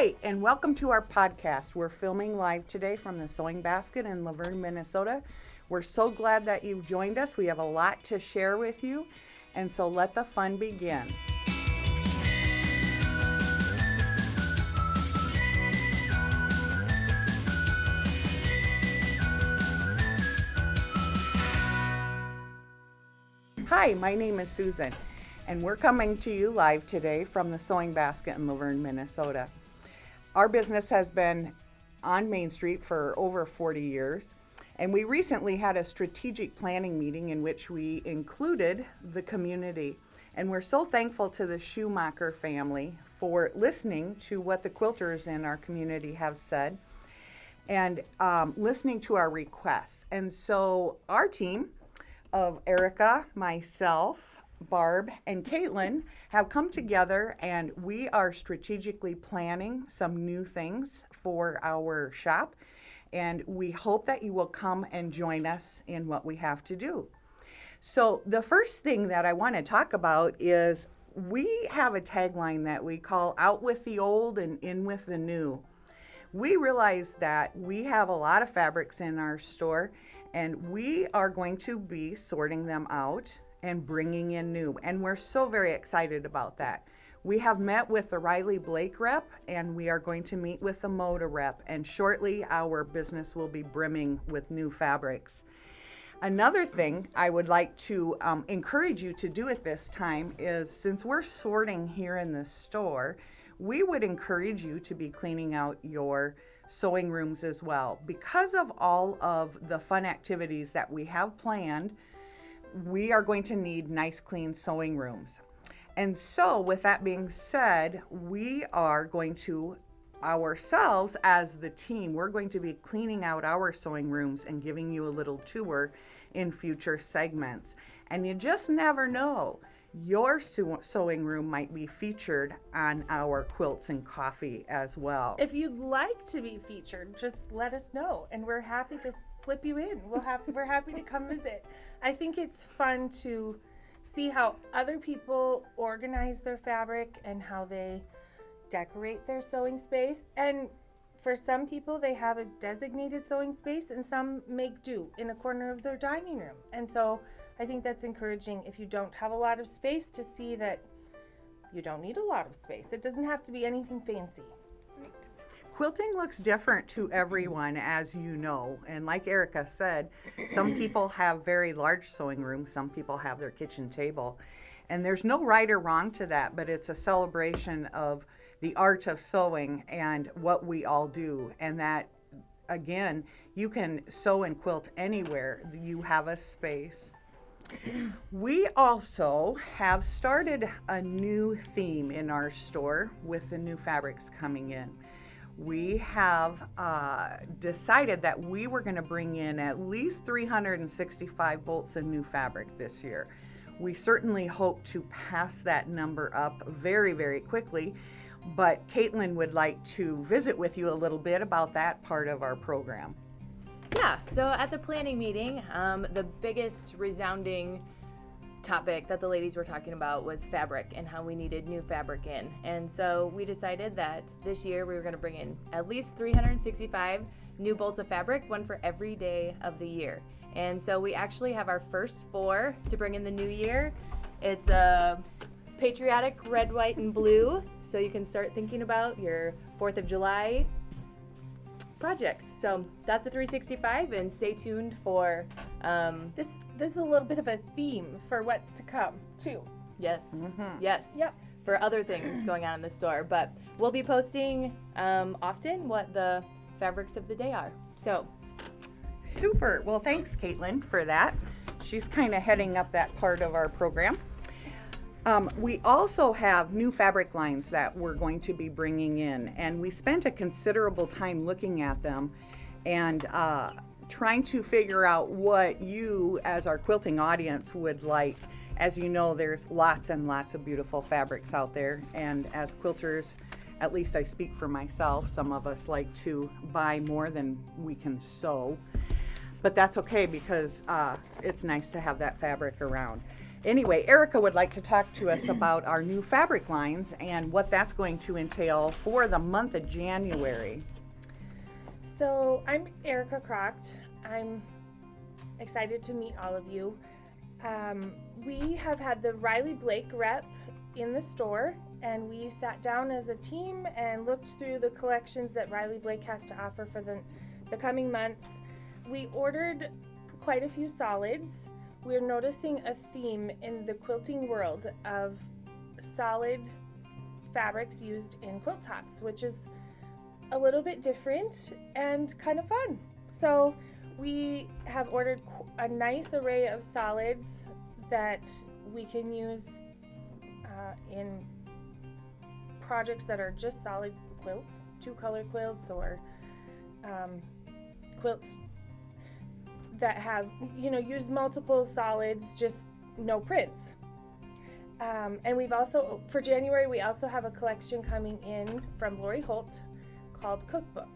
Hi, and welcome to our podcast. We're filming live today from the Sewing Basket in Laverne, Minnesota. We're so glad that you've joined us. We have a lot to share with you, and so let the fun begin. Hi, my name is Susan, and we're coming to you live today from the Sewing Basket in Laverne, Minnesota. Our business has been on Main Street for over 40 years, and we recently had a strategic planning meeting in which we included the community. And we're so thankful to the Schumacher family for listening to what the quilters in our community have said and listening to our requests. And so our team of Erica, myself, Barb, and Caitlin have come together, and we are strategically planning some new things for our shop, and we hope that you will come and join us in what we have to do. So the first thing that I want to talk about is we have a tagline that we call out with the old and in with the new. We realize that we have a lot of fabrics in our store, and we are going to be sorting them out and bringing in new. And we're so very excited about that. We have met with the Riley Blake rep, and we are going to meet with the Moda rep. And shortly, our business will be brimming with new fabrics. Another thing I would like to encourage you to do at this time is, since we're sorting here in the store, we would encourage you to be cleaning out your sewing rooms as well. Because of all of the fun activities that we have planned, we are going to need nice, clean sewing rooms. And so with that being said, we are going to ourselves as the team, we're going to be cleaning out our sewing rooms and giving you a little tour in future segments. And you just never know. Your sewing room might be featured on our Quilts and Coffee as well. If you'd like to be featured, just let us know, and we're happy to slip you in. We're happy to come visit. I think it's fun to see how other people organize their fabric and how they decorate their sewing space. And for some people, they have a designated sewing space, and some make do in a corner of their dining room. And so I think that's encouraging if you don't have a lot of space to see that you don't need a lot of space. It doesn't have to be anything fancy. Right. Quilting looks different to everyone, as you know. And like Erica said, some people have very large sewing rooms. Some people have their kitchen table. And there's no right or wrong to that, but it's a celebration of the art of sewing and what we all do. And that, again, you can sew and quilt anywhere you have a space. We also have started a new theme in our store with the new fabrics coming in. We have decided that we were going to bring in at least 365 bolts of new fabric this year. We certainly hope to pass that number up very, very quickly, but Caitlin would like to visit with you a little bit about that part of our program. Yeah, so at the planning meeting, the biggest resounding topic that the ladies were talking about was fabric and how we needed new fabric in. And so we decided that this year we were going to bring in at least 365 new bolts of fabric, one for every day of the year. And so we actually have our first 4 to bring in the new year. It's a patriotic red, white, and blue, so you can start thinking about your 4th of July projects. So that's a 365, and stay tuned for This is a little bit of a theme for what's to come too. yes, Yep. for other things going on in the store. But we'll be posting often what the fabrics of the day are. So Super. Well, thanks, Caitlin, for that. She's kind of heading up that part of our program. We also have new fabric lines that we're going to be bringing in, and we spent a considerable time looking at them and trying to figure out what you, as our quilting audience, would like. As you know, there's lots and lots of beautiful fabrics out there, and as quilters, at least I speak for myself, some of us like to buy more than we can sew, but that's okay because it's nice to have that fabric around. Anyway, Erica would like to talk to us about our new fabric lines and what that's going to entail for the month of January. So I'm Erica Crocht. I'm excited to meet all of you. We have had the Riley Blake rep in the store, and we sat down as a team and looked through the collections that Riley Blake has to offer for the coming months. We ordered quite a few solids. We're noticing a theme in the quilting world of solid fabrics used in quilt tops, which is a little bit different and kind of fun. So we have ordered a nice array of solids that we can use in projects that are just solid quilts, 2-color quilts, or quilts that have, used multiple solids, just no prints. And we've also, for January, we also have a collection coming in from Lori Holt called Cookbook,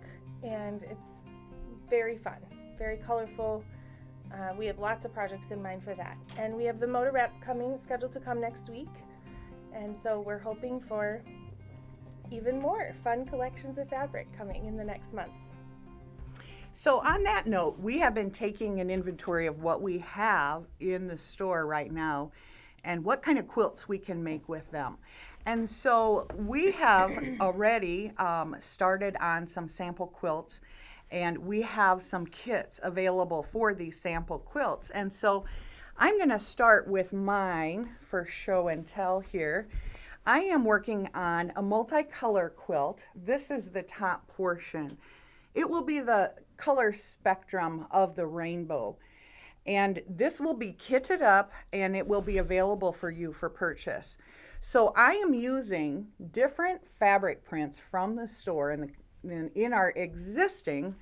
and it's very fun, very colorful. We have lots of projects in mind for that. And we have the Motor Rep scheduled to come next week, and so we're hoping for even more fun collections of fabric coming in the next months. So on that note, we have been taking an inventory of what we have in the store right now and what kind of quilts we can make with them. And so we have already started on some sample quilts, and we have some kits available for these sample quilts. And so I'm going to start with mine for show and tell here. I am working on a multicolor quilt. This is the top portion. It will be the color spectrum of the rainbow. And this will be kitted up, and it will be available for you for purchase. So I am using different fabric prints from the store in our existing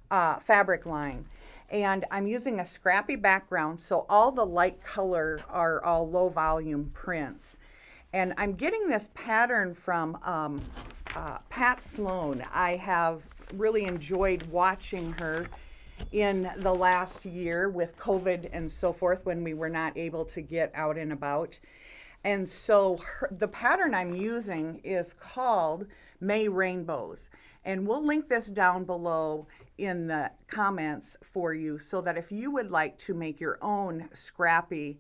fabric line. And I'm using a scrappy background, so all the light color are all low volume prints. And I'm getting this pattern from Pat Sloan. I have really enjoyed watching her in the last year with COVID and so forth, when we were not able to get out and about. And so the pattern I'm using is called May Rainbows. And we'll link this down below in the comments for you, so that if you would like to make your own scrappy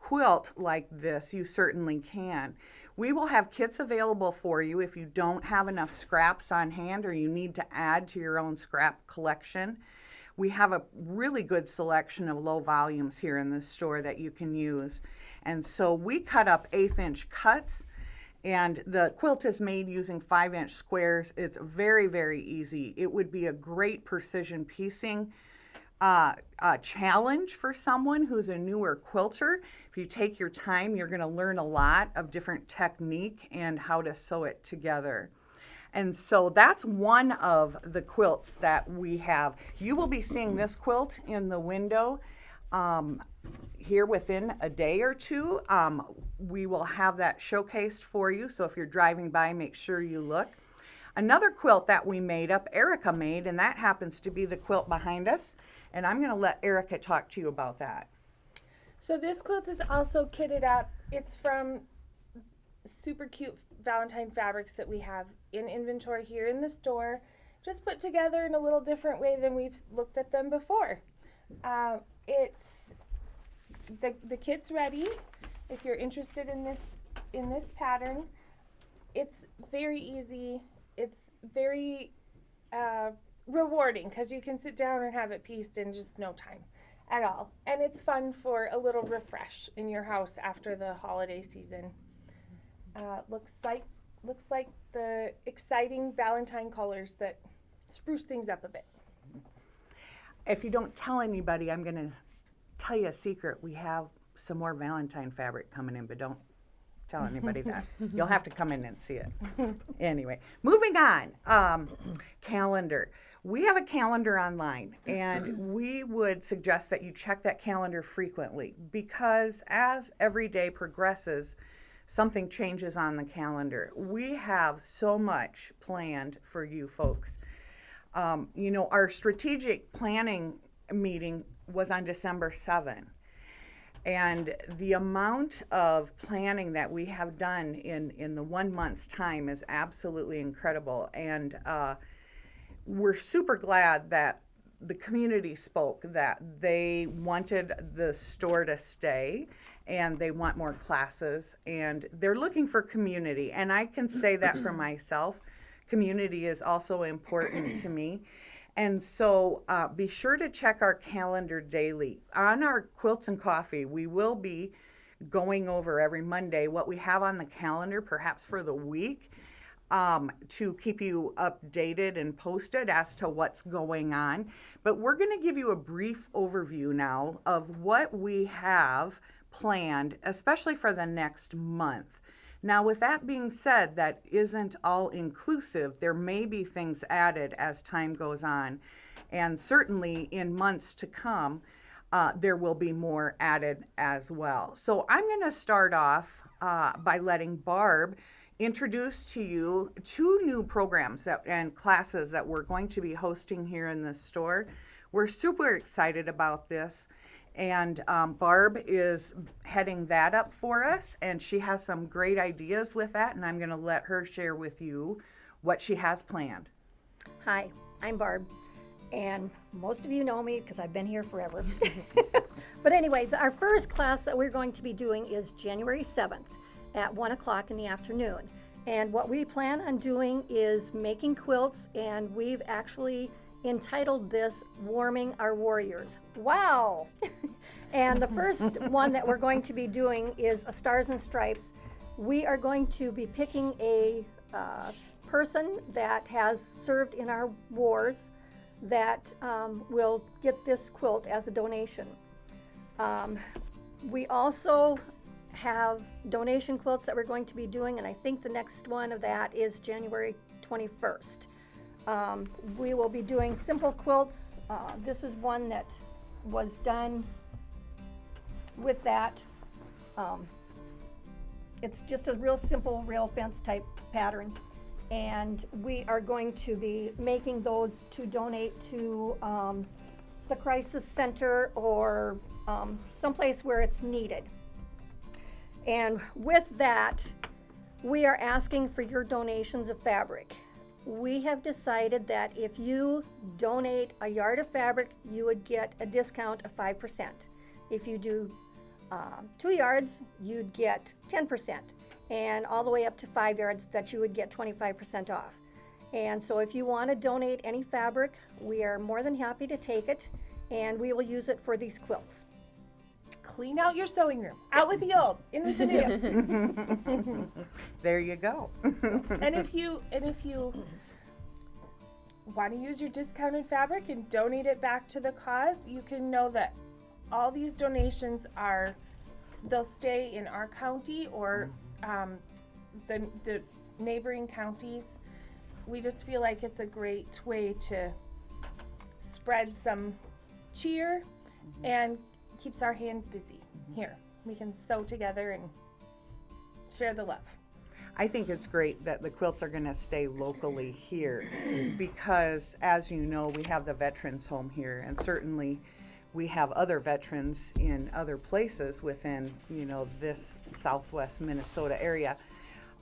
quilt like this, you certainly can. We will have kits available for you if you don't have enough scraps on hand or you need to add to your own scrap collection. We have a really good selection of low volumes here in the store that you can use. And so we cut up 1/8-inch cuts, and the quilt is made using 5-inch squares. It's very, very easy. It would be a great precision piecing challenge for someone who's a newer quilter. If you take your time, you're going to learn a lot of different technique and how to sew it together. And so that's one of the quilts that we have. You will be seeing this quilt in the window here within a day or two. We will have that showcased for you, so if you're driving by, make sure you look. Another quilt that we made up, Erica made, and that happens to be the quilt behind us. And I'm going to let Erica talk to you about that. So this quilt is also kitted up. It's from super cute Valentine fabrics that we have in inventory here in the store, just put together in a little different way than we've looked at them before. The kit's ready. If you're interested in this pattern, it's very easy. It's very rewarding, because you can sit down and have it pieced in just no time at all. And it's fun for a little refresh in your house after the holiday season. Looks like the exciting Valentine colors that spruce things up a bit. If you don't tell anybody, I'm going to tell you a secret. We have some more Valentine fabric coming in, but don't tell anybody that. You'll have to come in and see it. Anyway, moving on. Calendar. We have a calendar online, and we would suggest that you check that calendar frequently, because as every day progresses, something changes on the calendar. We have so much planned for you folks. Our strategic planning meeting was on December 7th. And the amount of planning that we have done in the 1 month's time is absolutely incredible. And we're super glad that the community spoke, that they wanted the store to stay and they want more classes and they're looking for community. And I can say that for myself. Community is also important to me. And so be sure to check our calendar daily. On our Quilts and Coffee, we will be going over every Monday what we have on the calendar, perhaps for the week, to keep you updated and posted as to what's going on. But we're going to give you a brief overview now of what we have planned, especially for the next month. Now, with that being said, that isn't all inclusive. There may be things added as time goes on. And certainly in months to come, there will be more added as well. So I'm going to start off by letting Barb introduce to you 2 new programs and classes that we're going to be hosting here in the store. We're super excited about this. And Barb is heading that up for us, and she has some great ideas with that, and I'm going to let her share with you what she has planned. Hi, I'm Barb, and most of you know me because I've been here forever. But anyway, our first class that we're going to be doing is January 7th at 1 o'clock in the afternoon. And what we plan on doing is making quilts, and we've actually entitled this Warming Our Warriors. Wow! And the first one that we're going to be doing is a Stars and Stripes. We are going to be picking a person that has served in our wars that will get this quilt as a donation. We also have donation quilts that we're going to be doing, and I think the next one of that is January 21st. We will be doing simple quilts. This is one that was done with that. It's just a real simple rail fence type pattern. And we are going to be making those to donate to the Crisis Center or someplace where it's needed. And with that, we are asking for your donations of fabric. We have decided that if you donate a yard of fabric, you would get a discount of 5%. If you do 2 yards, you'd get 10%. And all the way up to 5 yards, that you would get 25% off. And so if you want to donate any fabric, we are more than happy to take it, and we will use it for these quilts. Clean out your sewing room. Out with the old, in with the new. There you go. And if you want to use your discounted fabric and donate it back to the cause, you can know that all these donations they'll stay in our county or the neighboring counties. We just feel like it's a great way to spread some cheer and keeps our hands busy. Here, we can sew together and share the love. I think it's great that the quilts are going to stay locally here because, as you know, we have the Veterans Home here, and certainly we have other veterans in other places within, this Southwest Minnesota area.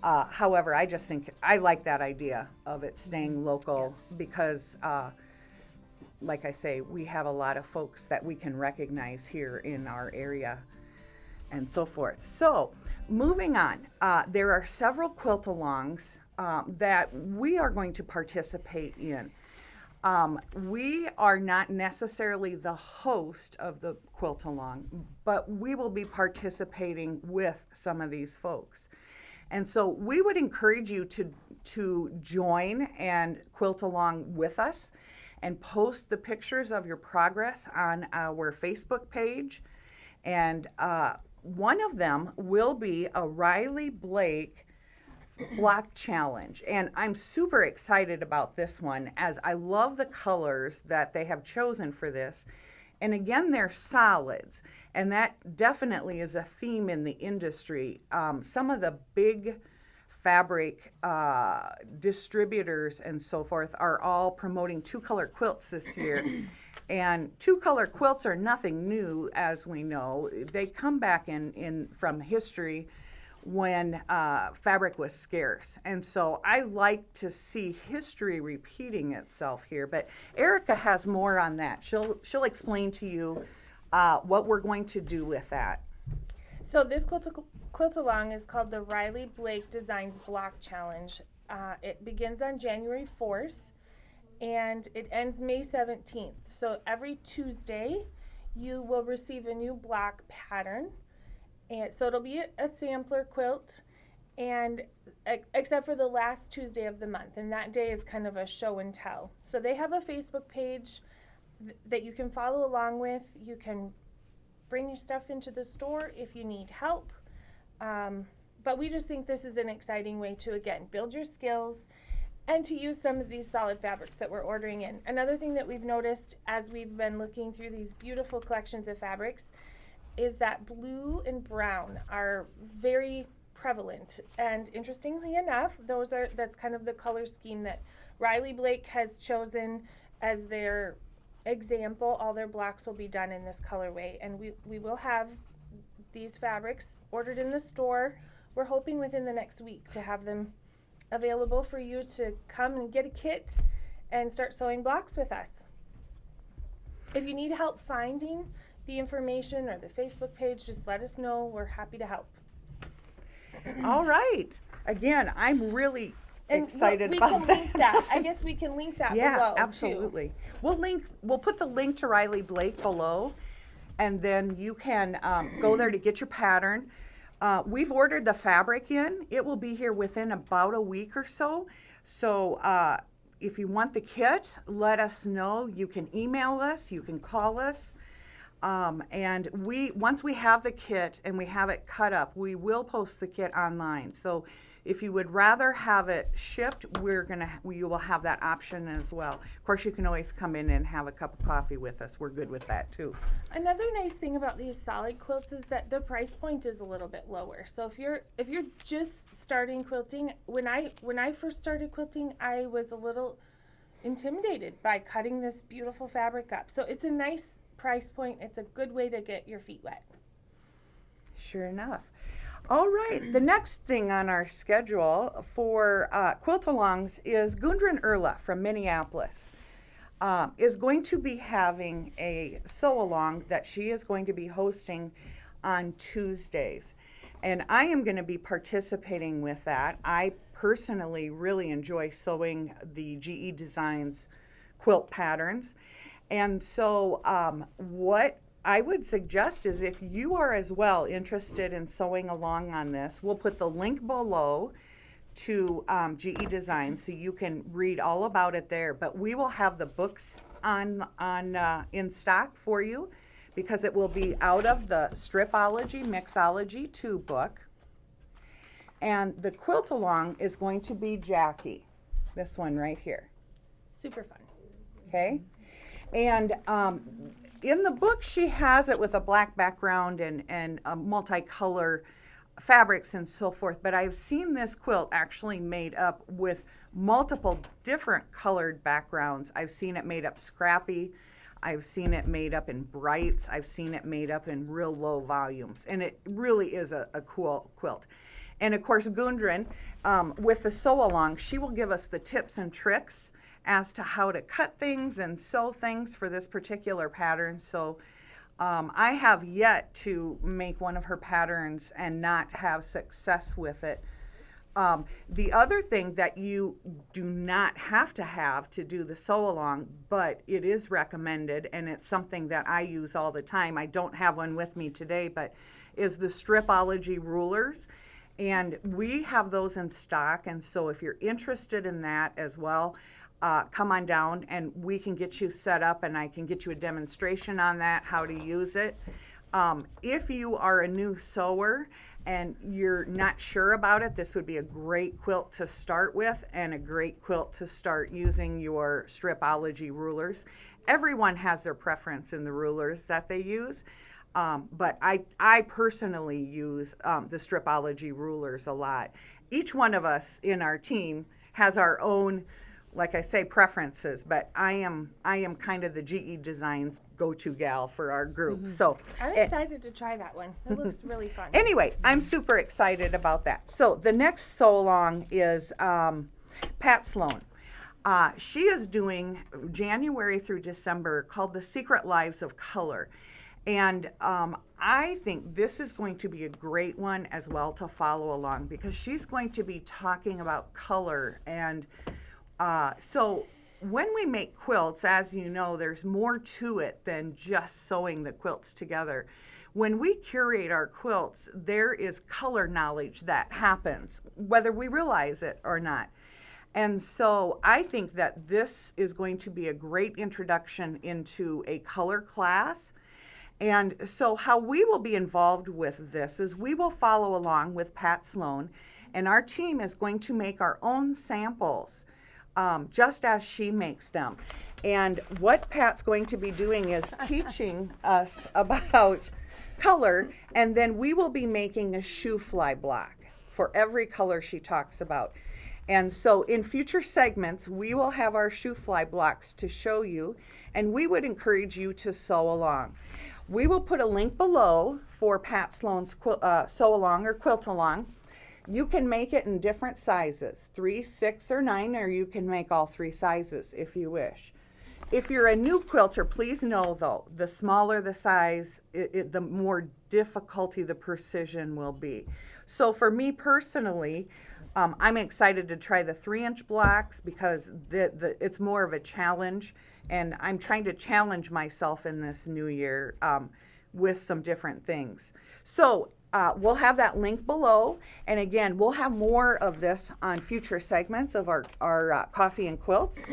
However, I just think I like that idea of it staying local because, like I say, we have a lot of folks that we can recognize here in our area and so forth. So, moving on, there are several quilt-alongs that we are going to participate in. We are not necessarily the host of the quilt-along, but we will be participating with some of these folks. And so we would encourage you to join and quilt along with us and post the pictures of your progress on our Facebook page. And one of them will be a Riley Blake block challenge. And I'm super excited about this one as I love the colors that they have chosen for this. And again, they're solids. And that definitely is a theme in the industry. Some of the big fabric distributors and so forth are all promoting 2-color quilts this year. And two-color quilts are nothing new, as we know. They come back in from history when fabric was scarce. And so I like to see history repeating itself here. But Erica has more on that. She'll explain to you what we're going to do with that. So this quilt along is called the Riley Blake Designs Block Challenge. It begins on January 4th and it ends May 17th. So every Tuesday you will receive a new block pattern. And so it'll be a sampler quilt, and except for the last Tuesday of the month, and that day is kind of a show and tell. So they have a Facebook page that you can follow along with. You can bring your stuff into the store if you need help. But we just think this is an exciting way to, again, build your skills and to use some of these solid fabrics that we're ordering in. Another thing that we've noticed as we've been looking through these beautiful collections of fabrics is that blue and brown are very prevalent. And interestingly enough, that's kind of the color scheme that Riley Blake has chosen as their example. All their blocks will be done in this colorway, and we will have these fabrics ordered in the store. We're hoping within the next week to have them available for you to come and get a kit and start sewing blocks with us. If you need help finding the information or the Facebook page, just let us know. We're happy to help. All right. Again, I'm really excited about We can link that. I guess we can link that below. Yeah, absolutely. Too. We'll put the link to Riley Blake below, and then you can go there to get your pattern. We've ordered the fabric in. It will be here within about a week or so. So if you want the kit, let us know. You can email us. You can call us. And once we have the kit and we have it cut up, we will post the kit online. So if you would rather have it shipped, you will have that option as well. Of course, you can always come in and have a cup of coffee with us. We're good with that too. Another nice thing about these solid quilts is that the price point is a little bit lower. So if you're just starting quilting, when I first started quilting, I was a little intimidated by cutting this beautiful fabric up. So it's a nice price point. It's a good way to get your feet wet. Sure enough. All right, the next thing on our schedule for quilt-alongs is Gundren Erla from Minneapolis is going to be having a sew-along that she is going to be hosting on Tuesdays. And I am going to be participating with that. I personally really enjoy sewing the GE Designs quilt patterns. And so what I would suggest is if you are as well interested in sewing along on this, we'll put the link below to GE Designs so you can read all about it there. But we will have the books in stock for you because it will be out of the Stripology Mixology 2 book. And the quilt along is going to be Jackie, this one right here. Super fun. Okay? And in the book, she has it with a black background and multicolor fabrics and so forth. But I've seen this quilt actually made up with multiple different colored backgrounds. I've seen it made up scrappy. I've seen it made up in brights. I've seen it made up in real low volumes. And it really is a cool quilt. And of course, Gundren, with the sew-along, she will give us the tips and tricks as to how to cut things and sew things for this particular pattern. So I have yet to make one of her patterns and not have success with it. The other thing that you do not have to do the sew-along, but it is recommended, and it's something that I use all the time. I don't have one with me today, but is the Stripology rulers. And we have those in stock, and so if you're interested in that as well, come on down and we can get you set up and I can get you a demonstration on that, how to use it. If you are a new sewer and you're not sure about it, this would be a great quilt to start with and a great quilt to start using your Stripology rulers. Everyone has their preference in the rulers that they use, but I personally use the Stripology rulers a lot. Each one of us in our team has our own like I say, preferences, but I am kind of the GE Designs go-to gal for our group. So I'm excited to try that one. It looks really fun. anyway, I'm super excited about that. So the next sew along is Pat Sloan. She is doing January through December called The Secret Lives of Color. And I think this is going to be a great one as well to follow along, because she's going to be talking about color. And so when we make quilts, as you know, there's more to it than just sewing the quilts together. When we curate our quilts, there is color knowledge that happens, whether we realize it or not. And so I think that this is going to be a great introduction into a color class. And so how we will be involved with this is we will follow along with Pat Sloan, and our team is going to make our own samples just as she makes them. And what Pat's going to be doing is teaching us about color, and then we will be making a shoe fly block for every color she talks about. And so in future segments, we will have our shoe fly blocks to show you, and we would encourage you to sew along. We will put a link below for Pat Sloan's sew along or quilt along. You can make it in different sizes, 3, 6, or 9, or you can make all 3 sizes if you wish. If you're a new quilter, please know though, the smaller the size, the more difficulty the precision will be. So for me personally, I'm excited to try the 3-inch blocks because it's more of a challenge, and I'm trying to challenge myself in this new year with some different things. So we'll have that link below, and again, we'll have more of this on future segments of our Coffee and Quilts.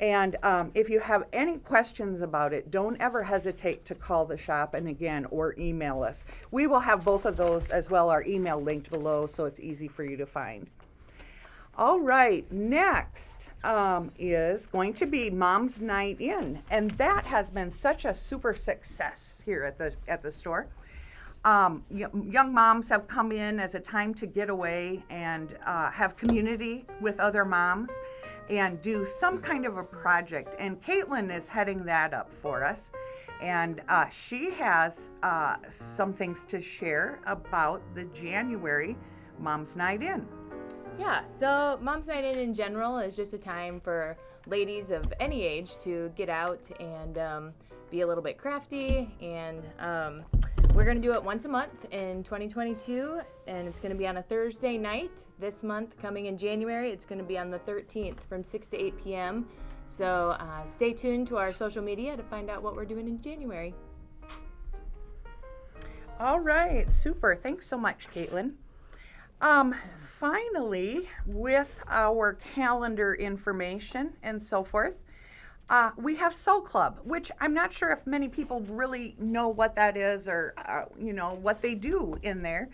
And if you have any questions about it, don't ever hesitate to call the shop, and again, or email us. We will have both of those as well, our email linked below, so it's easy for you to find. All right, next is going to be Mom's Night In, and that has been such a super success here at the store. Young moms have come in as a time to get away and have community with other moms and do some kind of a project. And Caitlin is heading that up for us. And she has some things to share about the January Mom's Night In. Yeah, so Mom's Night In general is just a time for ladies of any age to get out and be a little bit crafty. And we're going to do it once a month in 2022, and it's going to be on a Thursday night. This month, coming in January, it's going to be on the 13th from 6 to 8 p.m. So stay tuned to our social media to find out what we're doing in January. All right, super. Thanks so much, Caitlin. Finally, with our calendar information and so forth, we have Sew Club, which I'm not sure if many people really know what that is or, what they do in there.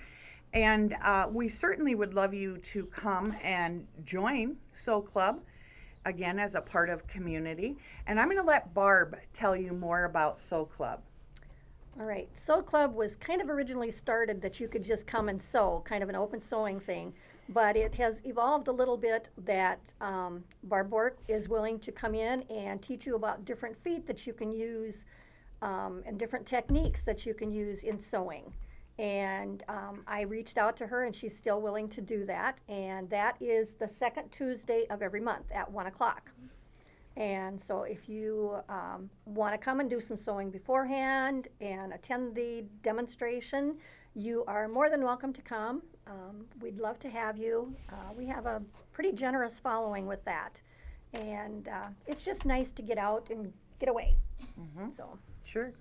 And we certainly would love you to come and join Sew Club, again, as a part of community. And I'm going to let Barb tell you more about Sew Club. All right, Sew Club was kind of originally started that you could just come and sew, kind of an open sewing thing, but it has evolved a little bit that Barb Bork is willing to come in and teach you about different feet that you can use and different techniques that you can use in sewing. And I reached out to her, and she's still willing to do that, and that is the second Tuesday of every month at 1 o'clock. And so if you want to come and do some sewing beforehand and attend the demonstration, you are more than welcome to come. We'd love to have you. We have a pretty generous following with that. And it's just nice to get out and get away. Mm-hmm. So Sure.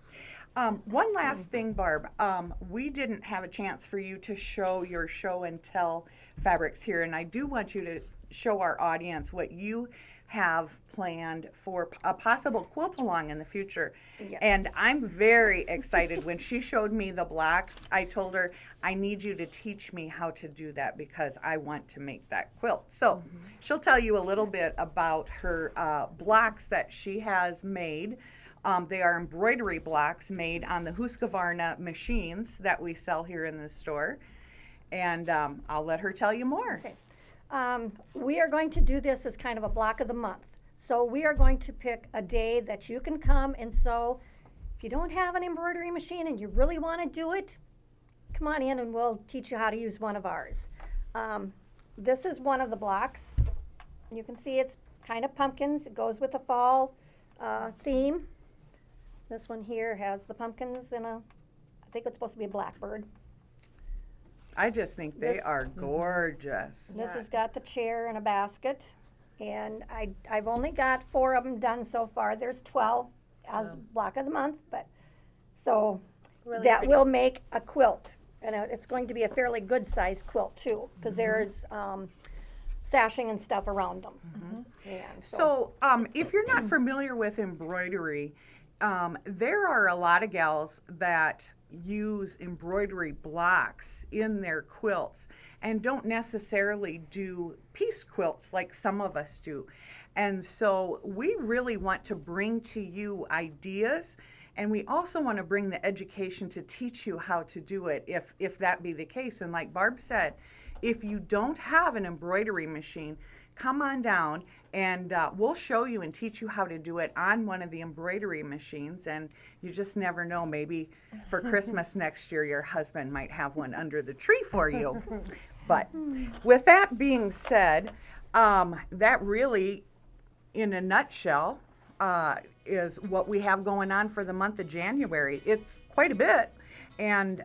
One last thing, Barb. We didn't have a chance for you to show your show and tell fabrics here, and I do want you to show our audience what you have planned for a possible quilt along in the future. Yes. And I'm very excited. When she showed me the blocks, I told her, I need you to teach me how to do that because I want to make that quilt. So she'll tell you a little bit about her blocks that she has made. They are embroidery blocks made on the Husqvarna machines that we sell here in the store. And I'll let her tell you more. okay. We are going to do this as kind of a block of the month. So we are going to pick a day that you can come and sew. If you don't have an embroidery machine and you really want to do it, come on in and we'll teach you how to use one of ours. This is one of the blocks. You can see it's kind of pumpkins. It goes with the fall theme. This one here has the pumpkins and I think it's supposed to be a blackbird. I just think they This- are gorgeous. This has got the chair and a basket. And I've only got 4 of them done so far. There's 12 as block of the month, but so Really that pretty. will make a quilt. And it's going to be a fairly good sized quilt too, because there's sashing and stuff around them. And So, if you're not familiar with embroidery, there are a lot of gals that use embroidery blocks in their quilts and don't necessarily do piece quilts like some of us do. And so we really want to bring to you ideas, and we also want to bring the education to teach you how to do it if that be the case. And like Barb said, if you don't have an embroidery machine, come on down and we'll show you and teach you how to do it on one of the embroidery machines. And you just never know, maybe for Christmas next year your husband might have one under the tree for you. But with that being said, that really, in a nutshell, is what we have going on for the month of January. It's quite a bit, and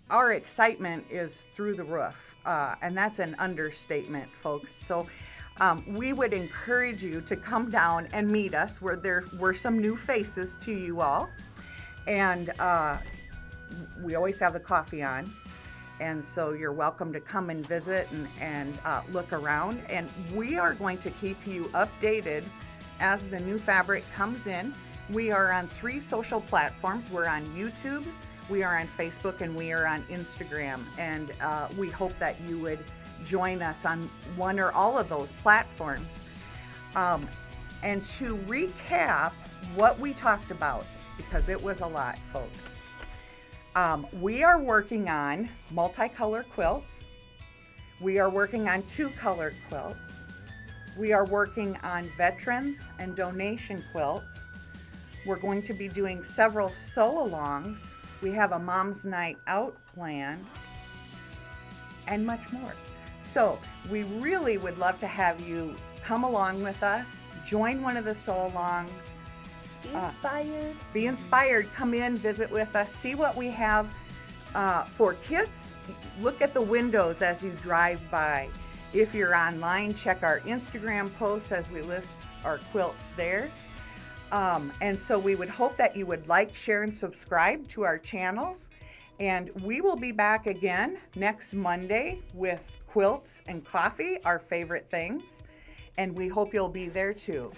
our excitement is through the roof, and that's an understatement, folks. So we would encourage you to come down and meet us. There were some new faces to you all, and we always have the coffee on. And so you're welcome to come and visit and look around. And we are going to keep you updated as the new fabric comes in. We are on 3 social platforms. We're on YouTube, we are on Facebook, and we are on Instagram. And we hope that you would join us on one or all of those platforms. And to recap what we talked about, because it was a lot, folks. We are working on multicolor quilts. We are working on 2-color quilts. We are working on veterans and donation quilts. We're going to be doing several sew-alongs. We have a Mom's Night Out plan, and much more. So we really would love to have you come along with us, join one of the sew-alongs, Be inspired. be inspired, come in, visit with us, see what we have for kits. Look at the windows as you drive by. If you're online, check our Instagram posts as we list our quilts there. And so we would hope that you would like, share, and subscribe to our channels. And we will be back again next Monday with Quilts and Coffee, our favorite things. And we hope you'll be there too.